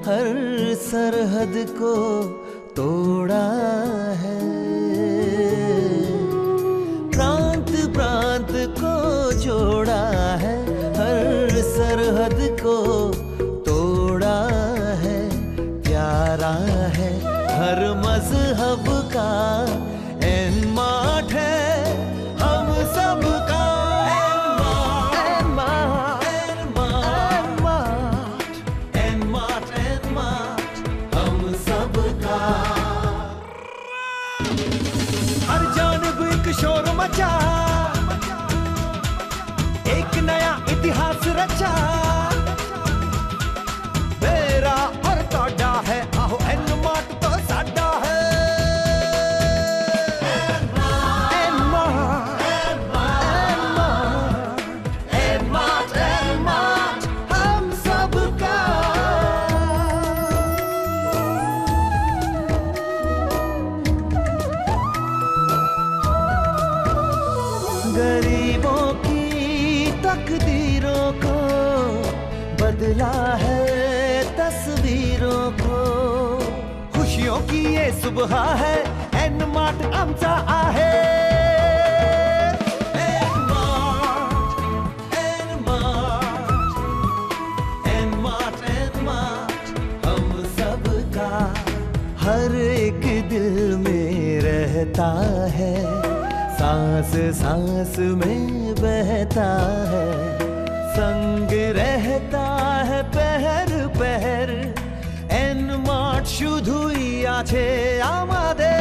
हर सरहद को तोड़ा है, प्रांत प्रांत को जोड़ा है, हर सरहद को तोड़ा है, प्यारा है हर मजहब का एनमार्ट है हम सबका। हम सबका हर जानब एक शोर मचा, एक नया इतिहास रचा, मेरा और तोड़ा है आहो एनमार्ट तो साडा है। एनमार्ट हम सबका। गरीबों की तकदीरों को बदला है तस्वीरों को, खुशियों की ये सुबह है एनमार्ट आमचा आहे। एनमार्ट हम सबका, हर एक दिल में रहता है, सांस सांस में बहता है, संग रहता है पहर पहर, एनमार्ट शुधु आछे आमादे।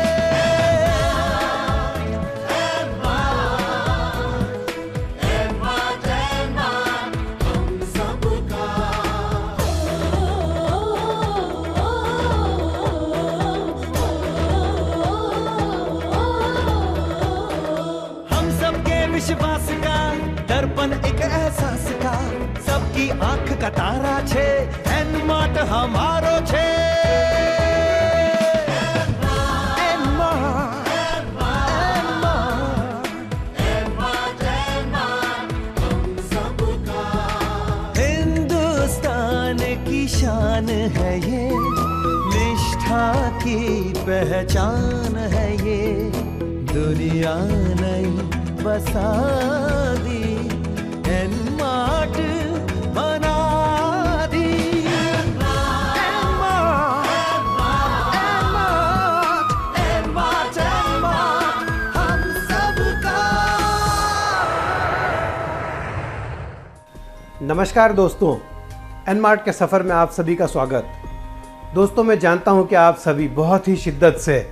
विश्वास का दर्पण एक एहसास का, सबकी आंख का तारा छे एनमार्ट हमारो छे। हिंदुस्तान की शान है ये, निष्ठा की पहचान है ये, दुनिया नहीं बसा दी एनमार्ट बना दी। एनमार्ट हम सबका। नमस्कार दोस्तों, एनमार्ट के सफ़र में आप सभी का स्वागत। दोस्तों, मैं जानता हूं कि आप सभी बहुत ही शिद्दत से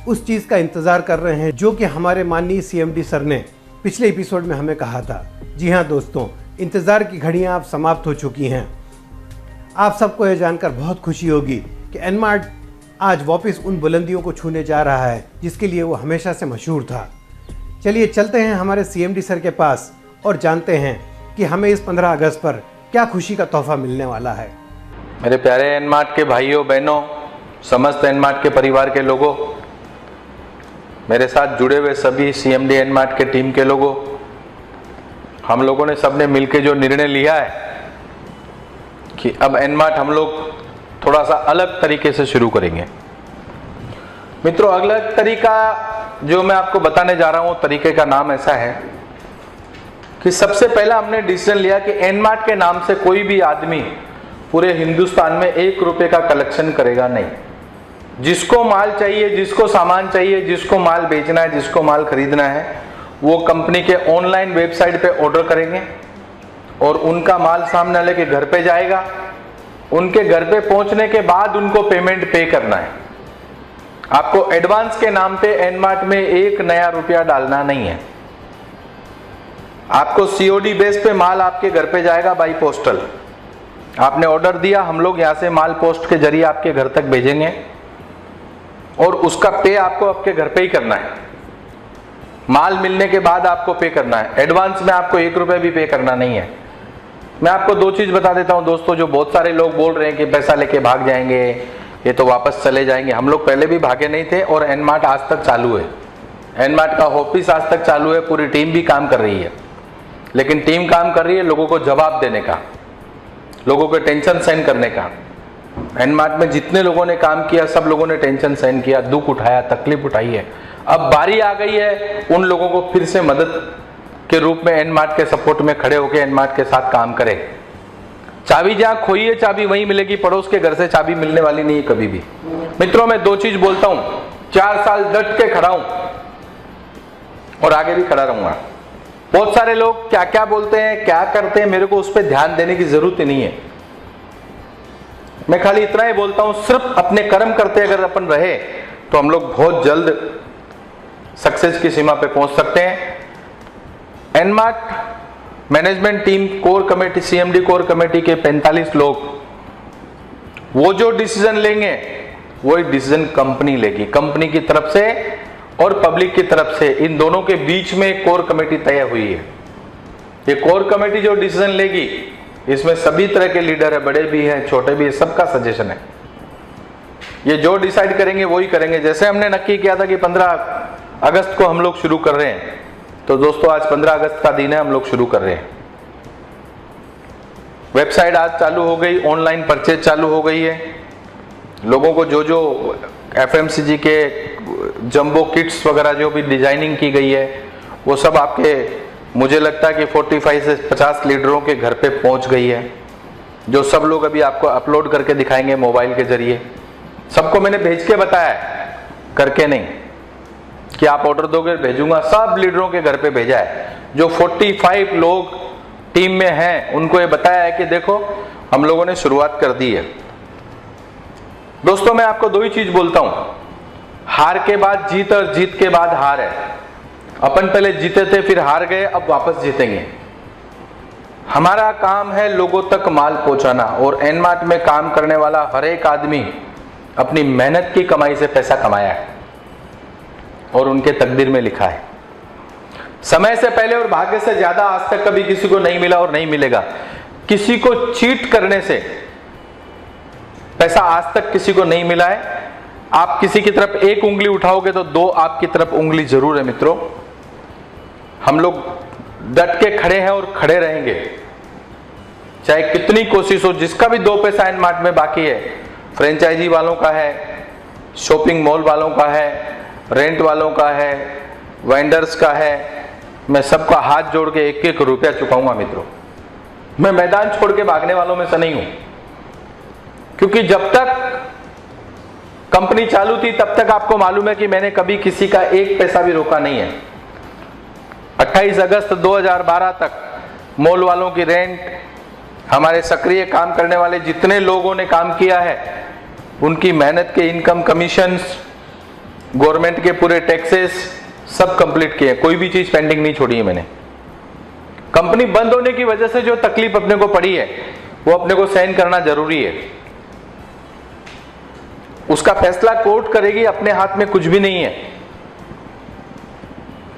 उस चीज़ का इंतज़ार कर रहे हैं जो कि हमारे माननीय सीएमडी सर ने पिछले एपिसोड में हमें कहा था। जी हाँ दोस्तों, इंतज़ार की घड़ियाँ अब समाप्त हो चुकी हैं। आप सबको यह जानकर बहुत खुशी होगी कि एनमार्ट आज वापस उन बुलंदियों को छूने जा रहा है जिसके लिए वो हमेशा से मशहूर था। चलिए चलते हैं हमारे सीएमडी सर के पास और जानते हैं कि हमें इस 15 अगस्त पर क्या खुशी का तोहफा मिलने वाला है। मेरे प्यारे एनमार्ट के भाइयों बहनों, समस्त एनमार्ट के परिवार के लोगों, मेरे साथ जुड़े हुए सभी सीएमडी एनमार्ट के टीम के लोगों, हम लोगों ने सबने मिलकर जो निर्णय लिया है कि अब एनमार्ट हम लोग थोड़ा सा अलग तरीके से शुरू करेंगे। मित्रों, अलग तरीका जो मैं आपको बताने जा रहा हूँ, तरीके का नाम ऐसा है कि सबसे पहला हमने डिसीजन लिया कि एनमार्ट के नाम से कोई भी आदमी पूरे हिंदुस्तान में 1 रुपये का कलेक्शन करेगा नहीं। जिसको माल चाहिए, जिसको सामान चाहिए, जिसको माल बेचना है, जिसको माल खरीदना है, वो कंपनी के ऑनलाइन वेबसाइट पे ऑर्डर करेंगे और उनका माल सामने वाले के घर पे जाएगा। उनके घर पे पहुंचने के बाद उनको पेमेंट पे करना है। आपको एडवांस के नाम पे एनमार्ट में 1 नया रुपया डालना नहीं है। आपको सीओडी बेस पे माल आपके घर पे जाएगा बाई पोस्टल। आपने ऑर्डर दिया, हम लोग यहाँ से माल पोस्ट के जरिए आपके घर तक भेजेंगे और उसका पे आपको आपके घर पे ही करना है। माल मिलने के बाद आपको पे करना है। एडवांस में आपको 1 रुपये भी पे करना नहीं है। मैं आपको 2 चीज बता देता हूं दोस्तों, जो बहुत सारे लोग बोल रहे हैं कि पैसा लेके भाग जाएंगे, ये तो वापस चले जाएंगे। हम लोग पहले भी भागे नहीं थे और एनमार्ट आज तक चालू है। एनमार्ट का ऑफिस आज तक चालू है, पूरी टीम भी काम कर रही है। लेकिन टीम काम कर रही है लोगों को जवाब देने का, लोगों को टेंशन सहन करने का। एनमार्ट में जितने लोगों ने काम किया सब लोगों ने टेंशन सहन किया, दुख उठाया, तकलीफ उठाई है। अब बारी आ गई है उन लोगों को फिर से मदद के रूप में एनमार्ट के सपोर्ट में खड़े होकर एनमार्ट के साथ काम करें। चाबी जहां खोई है चाबी वहीं मिलेगी, पड़ोस के घर से चाबी मिलने वाली नहीं है कभी भी। मित्रों, मैं 2 चीज बोलता हूं, 4 साल डट के खड़ा हूं और आगे भी खड़ा रहूंगा। बहुत सारे लोग क्या क्या बोलते हैं, क्या करते हैं, मेरे को उस पर ध्यान देने की जरूरत ही नहीं है। मैं खाली इतना ही बोलता हूं, सिर्फ अपने कर्म करते अगर अपन रहे तो हम लोग बहुत जल्द सक्सेस की सीमा पे पहुंच सकते हैं। एनमार्ट management team core committee, CMD core committee के 45 लोग, वो जो डिसीजन लेंगे वो डिसीजन कंपनी लेगी, कंपनी की तरफ से और पब्लिक की तरफ से, इन दोनों के बीच में कोर कमेटी तय हुई है। ये कोर कमेटी जो डिसीजन लेगी इसमें सभी तरह के लीडर है, बड़े भी हैं, छोटे भी हैं, सबका सजेशन है। ये जो डिसाइड करेंगे वो ही करेंगे। जैसे हमने नक्की किया था कि 15 अगस्त को हम लोग शुरू कर रहे हैं, तो दोस्तों आज 15 अगस्त का दिन है, हम लोग शुरू कर रहे हैं। वेबसाइट आज चालू हो गई, ऑनलाइन परचेज चालू हो गई है। लोगों को जो जो एफएमसीजी के जंबो किट्स वगैरह जो भी डिजाइनिंग की गई है वो सब आपके, मुझे लगता है कि 45 से 50 लीडरों के घर पे पहुंच गई है, जो सब लोग अभी आपको अपलोड करके दिखाएंगे मोबाइल के जरिए। सबको मैंने भेज के बताया है, करके नहीं कि आप ऑर्डर दोगे भेजूंगा, सब लीडरों के घर पे भेजा है। जो 45 लोग टीम में हैं उनको ये बताया है कि देखो हम लोगों ने शुरुआत कर दी है। दोस्तों, मैं आपको 2 ही चीज बोलता हूं, हार के बाद जीत और जीत के बाद हार है। अपन पहले जीते थे फिर हार गए, अब वापस जीतेंगे। हमारा काम है लोगों तक माल पहुंचाना, और एनमार्ट में काम करने वाला हर एक आदमी अपनी मेहनत की कमाई से पैसा कमाया है और उनके तकदीर में लिखा है। समय से पहले और भाग्य से ज्यादा आज तक कभी किसी को नहीं मिला और नहीं मिलेगा। किसी को चीट करने से पैसा आज तक किसी को नहीं मिला है। आप किसी की तरफ 1 उंगली उठाओगे तो 2 आपकी तरफ उंगली जरूर है। मित्रों, हम लोग डट के खड़े हैं और खड़े रहेंगे, चाहे कितनी कोशिश हो। जिसका भी 2 पैसा एनमार्ट में बाकी है, फ्रेंचाइजी वालों का है, शॉपिंग मॉल वालों का है, रेंट वालों का है, वेंडर्स का है, मैं सबका हाथ जोड़ के 1-1 रुपया चुकाऊंगा। मित्रों, मैं मैदान छोड़ के भागने वालों में से नहीं हूं, क्योंकि जब तक कंपनी चालू थी तब तक आपको मालूम है कि मैंने कभी किसी का 1 पैसा भी रोका नहीं है। 28 अगस्त 2012 तक मॉल वालों की रेंट, हमारे सक्रिय काम करने वाले जितने लोगों ने काम किया है उनकी मेहनत के इनकम, कमीशंस, गवर्नमेंट के पूरे टैक्सेस सब कंप्लीट किए, कोई भी चीज पेंडिंग नहीं छोड़ी है मैंने। कंपनी बंद होने की वजह से जो तकलीफ अपने को पड़ी है वो अपने को सहन करना जरूरी है। उसका फैसला कोर्ट करेगी, अपने हाथ में कुछ भी नहीं है।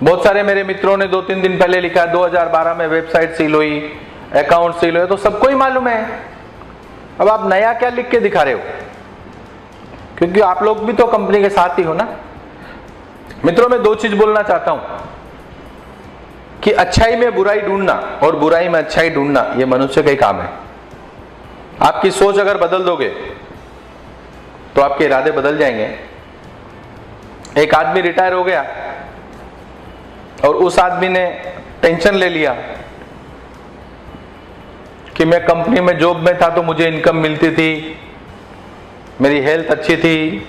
बहुत सारे मेरे मित्रों ने 2-3 दिन पहले लिखा 2012 में वेबसाइट सील हुई, अकाउंट सील हुए, तो सबको ही मालूम है। अब आप नया क्या लिख के दिखा रहे हो, क्योंकि आप लोग भी तो कंपनी के साथ ही हो ना। मित्रों, मैं 2 चीज बोलना चाहता हूं कि अच्छाई में बुराई ढूंढना और बुराई में अच्छाई ढूंढना ये मनुष्य का ही काम है। आपकी सोच अगर बदल दोगे तो आपके इरादे बदल जाएंगे। एक आदमी रिटायर हो गया और उस आदमी ने टेंशन ले लिया कि मैं कंपनी में जॉब में था तो मुझे इनकम मिलती थी, मेरी हेल्थ अच्छी थी,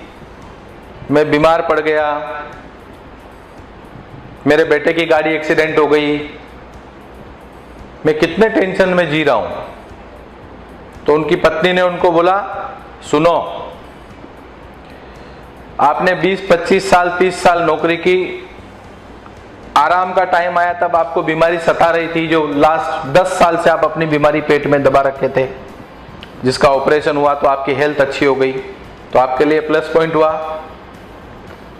मैं बीमार पड़ गया, मेरे बेटे की गाड़ी एक्सीडेंट हो गई, मैं कितने टेंशन में जी रहा हूं। तो उनकी पत्नी ने उनको बोला, सुनो, आपने 20-25 साल 30 साल नौकरी की, आराम का टाइम आया तब आपको बीमारी सता रही थी, जो लास्ट 10 साल से आप अपनी बीमारी पेट में दबा रखे थे, जिसका ऑपरेशन हुआ तो आपकी हेल्थ अच्छी हो गई, तो आपके लिए प्लस पॉइंट हुआ।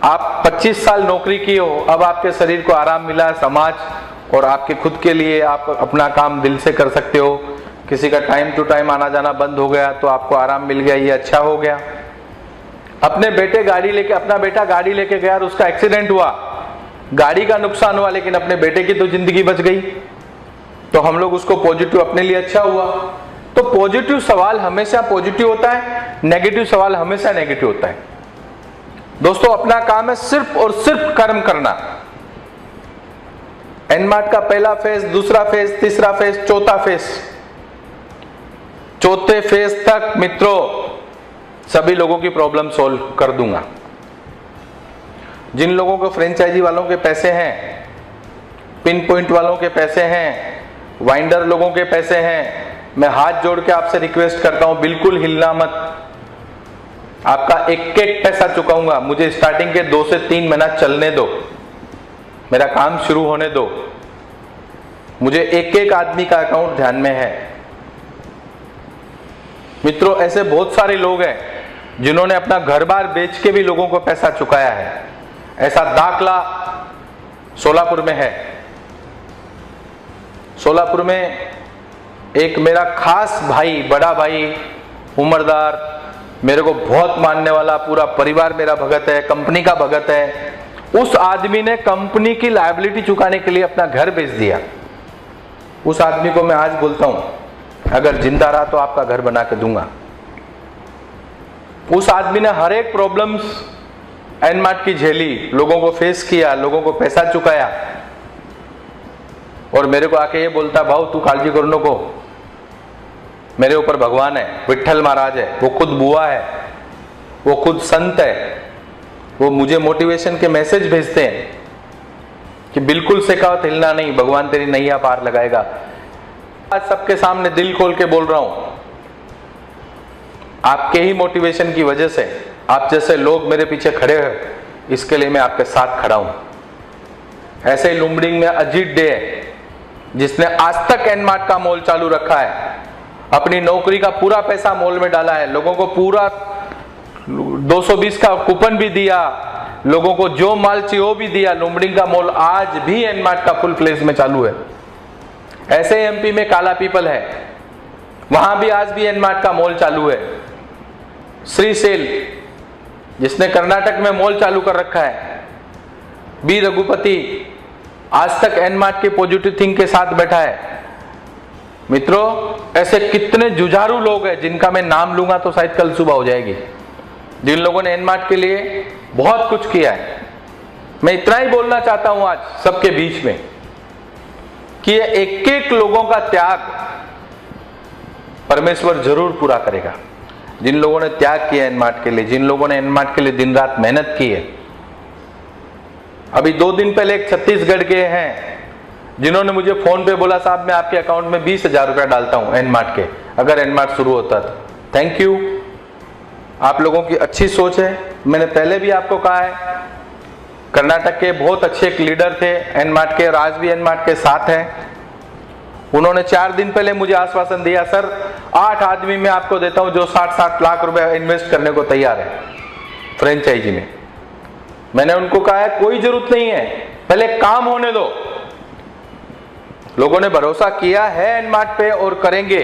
आप 25 साल नौकरी की हो, अब आपके शरीर को आराम मिला, समाज और आपके खुद के लिए आप अपना काम दिल से कर सकते हो। किसी का टाइम टू टाइम आना जाना बंद हो गया तो आपको आराम मिल गया, ये अच्छा हो गया। अपना बेटा गाड़ी लेके गया और उसका एक्सीडेंट हुआ, गाड़ी का नुकसान हुआ, लेकिन अपने बेटे की तो जिंदगी बच गई, तो हम लोग उसको पॉजिटिव, अपने लिए अच्छा हुआ। तो पॉजिटिव सवाल हमेशा पॉजिटिव होता है, नेगेटिव सवाल हमेशा नेगेटिव होता है। दोस्तों अपना काम है सिर्फ और सिर्फ कर्म करना। एनमार्ट का पहला फेज, दूसरा फेज, तीसरा फेज, चौथा फेज, चौथे फेज तक मित्रों सभी लोगों की प्रॉब्लम सॉल्व कर दूंगा। जिन लोगों को फ्रेंचाइजी वालों के पैसे हैं, पिन पॉइंट वालों के पैसे हैं, वाइंडर लोगों के पैसे हैं, मैं हाथ जोड़ के आपसे रिक्वेस्ट करता हूं बिल्कुल हिलना मत। आपका एक एक पैसा चुकाऊंगा। मुझे स्टार्टिंग के 2 से 3 महीना चलने दो, मेरा काम शुरू होने दो। मुझे एक एक आदमी का अकाउंट ध्यान में है। मित्रों ऐसे बहुत सारे लोग हैं जिन्होंने अपना घर बार बेच के भी लोगों को पैसा चुकाया है। ऐसा दाखला सोलापुर में है। सोलापुर में एक मेरा खास भाई, बड़ा भाई, उम्रदार, मेरे को बहुत मानने वाला, पूरा परिवार मेरा भगत है, कंपनी का भगत है। उस आदमी ने कंपनी की लायबिलिटी चुकाने के लिए अपना घर बेच दिया। उस आदमी को मैं आज बोलता हूं अगर जिंदा रहा तो आपका घर बना के दूंगा। उस आदमी ने हर एक प्रॉब्लम्स एनमार्ट की झेली, लोगों को फेस किया, लोगों को पैसा चुकाया और मेरे को आके ये बोलता भाऊ तू काळजी करू नको, मेरे ऊपर भगवान है, विठ्ठल महाराज है, वो खुद बुआ है, वो खुद संत है, वो मुझे मोटिवेशन के मैसेज भेजते हैं कि बिल्कुल सिखावत हिलना नहीं, भगवान तेरी नैया पार लगाएगा। आज सबके सामने दिल खोल के बोल रहा हूं, आपके ही मोटिवेशन की वजह से आप जैसे लोग मेरे पीछे खड़े हैं, इसके लिए मैं आपके साथ खड़ा हूं। ऐसे ही लुम्बिनी में अजीत डे है जिसने आज तक एनमार्ट का मॉल चालू रखा है, अपनी नौकरी का पूरा पैसा मॉल में डाला है, लोगों को पूरा 220 का कूपन भी दिया, लोगों को जो माल चाहिए वो भी दिया। लुम्बिनी का मॉल आज भी एनमार्ट का फुल प्लेस में चालू है। ऐसे एमपी में काला पीपल है, वहां भी आज भी एनमार्ट का मॉल चालू है। श्री सेल जिसने कर्नाटक में मॉल चालू कर रखा है, बी रघुपति आज तक एनमार्ट के पॉजिटिव थिंक के साथ बैठा है। मित्रों ऐसे कितने जुझारू लोग हैं जिनका मैं नाम लूंगा तो शायद कल सुबह हो जाएगी, जिन लोगों ने एनमार्ट के लिए बहुत कुछ किया है। मैं इतना ही बोलना चाहता हूं आज सबके बीच में कि ये एक एक लोगों का त्याग परमेश्वर जरूर पूरा करेगा। जिन लोगों ने त्याग किया एनमार्ट के लिए, जिन लोगों ने एनमार्ट के लिए दिन रात मेहनत की है। अभी 2 दिन पहले एक छत्तीसगढ़ के हैं जिन्होंने मुझे फोन पे बोला साहब मैं आपके अकाउंट में 20,000 रुपया डालता हूं एनमार्ट के, अगर एनमार्ट शुरू होता तो। थैंक यू, आप लोगों की अच्छी सोच है। मैंने पहले भी आपको कहा है, कर्नाटक के बहुत अच्छे एक लीडर थे एनमार्ट के और आज भी एनमार्ट के साथ हैं। उन्होंने 4 दिन पहले मुझे आश्वासन दिया सर 8 आदमी मैं आपको देता हूं जो 60-60 लाख रुपए इन्वेस्ट करने को तैयार है फ्रेंचाइजी में। मैंने उनको कहा है कोई जरूरत नहीं है, पहले काम होने दो। लोगों ने भरोसा किया है एनमार्ट पे और करेंगे।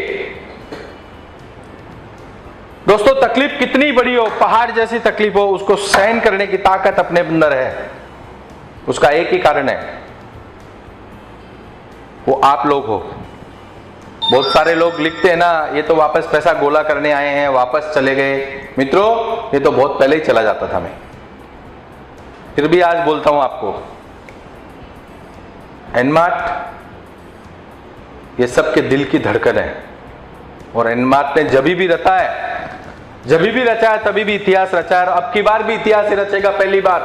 दोस्तों तकलीफ कितनी बड़ी हो, पहाड़ जैसी तकलीफ हो, उसको सहन करने की ताकत अपने अंदर है। उसका एक ही कारण है, वो आप लोग हो। बहुत सारे लोग लिखते हैं ना ये तो वापस पैसा गोला करने आए हैं, वापस चले गए। मित्रों ये तो बहुत पहले ही चला जाता था मैं, फिर भी आज बोलता हूं आपको एनमार्ट ये सबके दिल की धड़कन है। और एनमार्ट ने जब भी रचा है तभी भी इतिहास रचा है, और अब की बार भी इतिहास ही रचेगा। पहली बार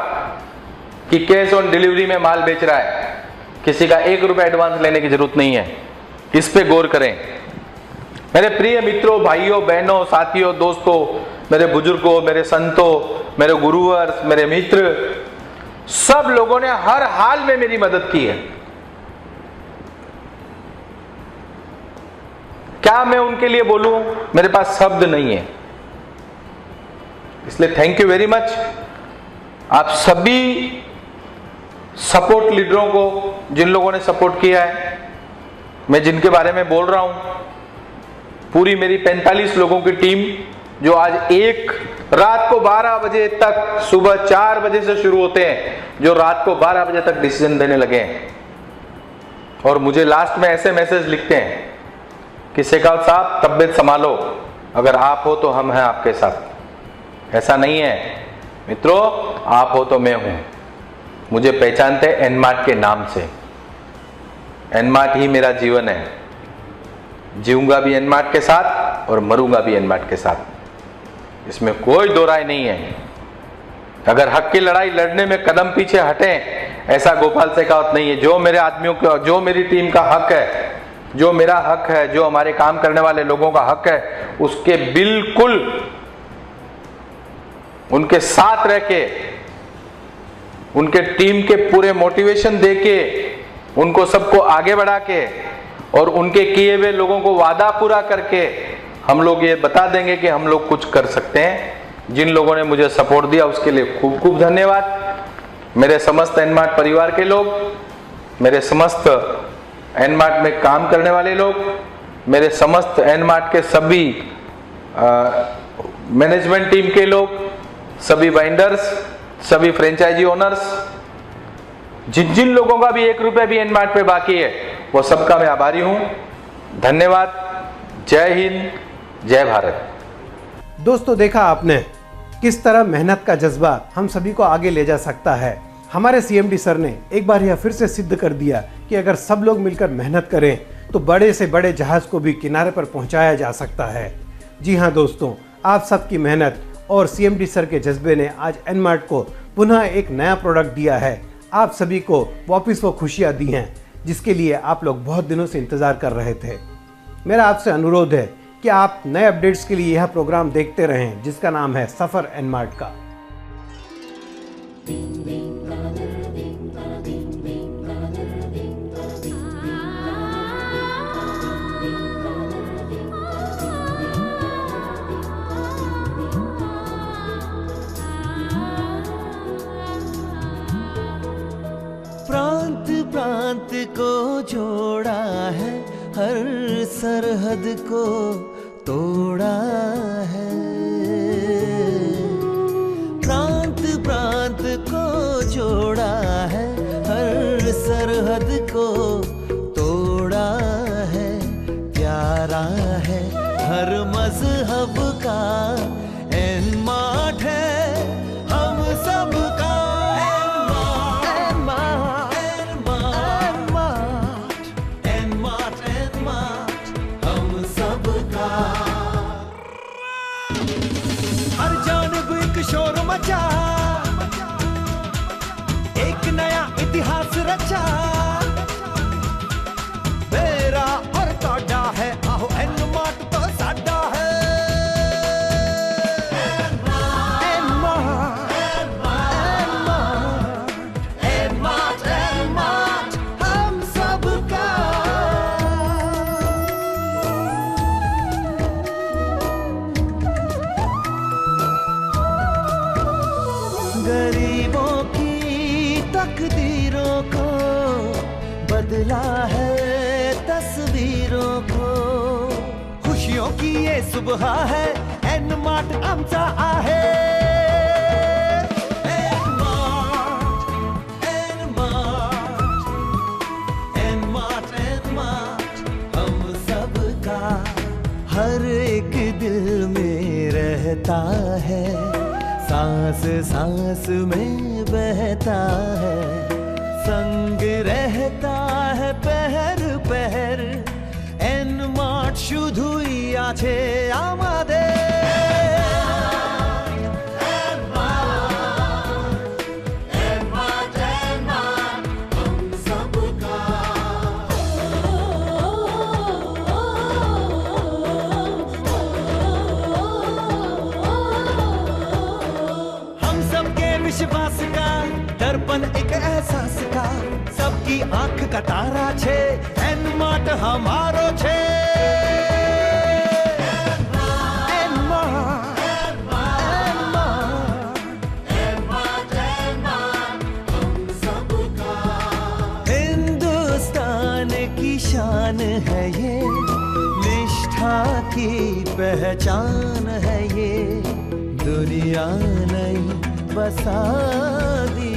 कि कैश ऑन डिलीवरी में माल बेच रहा है, किसी का 1 रुपया एडवांस लेने की जरूरत नहीं है। इस पे गौर करें मेरे प्रिय मित्रों, भाइयों, बहनों, साथियों, दोस्तों, मेरे बुजुर्गों, मेरे संतों, मेरे गुरुवर, मेरे मित्र, सब लोगों ने हर हाल में मेरी मदद की है। क्या मैं उनके लिए बोलूं, मेरे पास शब्द नहीं है। इसलिए थैंक यू वेरी मच आप सभी सपोर्ट लीडरों को, जिन लोगों ने सपोर्ट किया है। मैं जिनके बारे में बोल रहा हूं, पूरी मेरी 45 लोगों की टीम जो आज एक रात को 12 बजे तक, सुबह 4 बजे से शुरू होते हैं, जो रात को 12 बजे तक डिसीजन देने लगे हैं। और मुझे लास्ट में ऐसे मैसेज लिखते हैं कि शेखावत साहब तबियत संभालो, अगर आप हो तो हम हैं आपके साथ। ऐसा नहीं है मित्रों, आप हो तो मैं हूं। मुझे पहचानते एनमार्ट के नाम से। एनमार्ट ही मेरा जीवन है। जीऊंगा भी एनमार्ट के साथ और मरूंगा भी एनमार्ट के साथ, इसमें कोई दो राय नहीं है। अगर हक की लड़ाई लड़ने में कदम पीछे हटें, ऐसा गोपाल शेखावत नहीं है। जो मेरे आदमियों का, जो मेरी टीम का हक है, जो मेरा हक है, जो हमारे काम करने वाले लोगों का हक है, उसके बिल्कुल उनके साथ रह के, उनके टीम के पूरे मोटिवेशन दे के, उनको सबको आगे बढ़ा के और उनके किए हुए लोगों को वादा पूरा करके हम लोग ये बता देंगे कि हम लोग कुछ कर सकते हैं। जिन लोगों ने मुझे सपोर्ट दिया उसके लिए खूब खूब धन्यवाद। मेरे समस्त एनमार्ट परिवार के लोग, मेरे समस्त एनमार्ट में काम करने वाले लोग, मेरे समस्त एनमार्ट के सभी मैनेजमेंट टीम के लोग, सभी बाइंडर्स, सभी फ्रेंचाइजी ओनर्स, जिन जिन लोगों का भी 1 रुपया भी एनमार्ट पे बाकी है, वो सबका मैं आभारी हूं। धन्यवाद। जय हिंद, जय भारत। दोस्तों, देखा आपने किस तरह मेहनत का जज्बा हम सभी को आगे ले जा सकता है। हमारे सीएमडी सर ने एक बार यह फिर से सिद्ध कर दिया कि अगर सब लोग मिलकर मेहनत करें तो बड़े से बड़े जहाज को भी किनारे पर पहुंचाया जा सकता है। जी हाँ दोस्तों, आप सबकी मेहनत और सीएमडी सर के जज्बे ने आज एनमार्ट को पुनः एक नया प्रोडक्ट दिया है। आप सभी को वापस वो खुशियाँ दी हैं जिसके लिए आप लोग बहुत दिनों से इंतज़ार कर रहे थे। मेरा आपसे अनुरोध है कि आप नए अपडेट्स के लिए यह प्रोग्राम देखते रहें जिसका नाम है सफ़र एनमार्ट का। प्रांत प्रांत को जोड़ा है, हर सरहद को तोड़ा है। प्रांत प्रांत को जोड़ा है, हर सरहद को तोड़ा है। प्यारा है हर मजहब का एनमार्ट है हम सबका। हर जानब एक शोर मचा, एक नया इतिहास रचा। मेरा और तोड़ा है, आहो एनमार्ट तो साडा है। एनमार्ट, एनमार्ट, एनमार्ट हम सबका। गरीबों की तकदीरों को बदला है तस्वीरों को। खुशियों की ये सुबह है, एनमार्ट आमचा आहे। एनमार्ट, एनमार्ट, एनमार्ट, एनमार्ट हम सबका। हर एक दिल में रहता है, सांस सांस में बहता है। संग रहता है पहर पहर, एनमार्ट शुद्ध ही आछे आमादे। विश्वास का दर्पण एक एहसास का, सबकी आंख का तारा छे, एनमार्ट हमारो छे। एनमार्ट, एनमार्ट, एनमार्ट हम सबका। हिंदुस्तान की शान है ये, निष्ठा की पहचान है ये। दुनिया नहीं बसा दी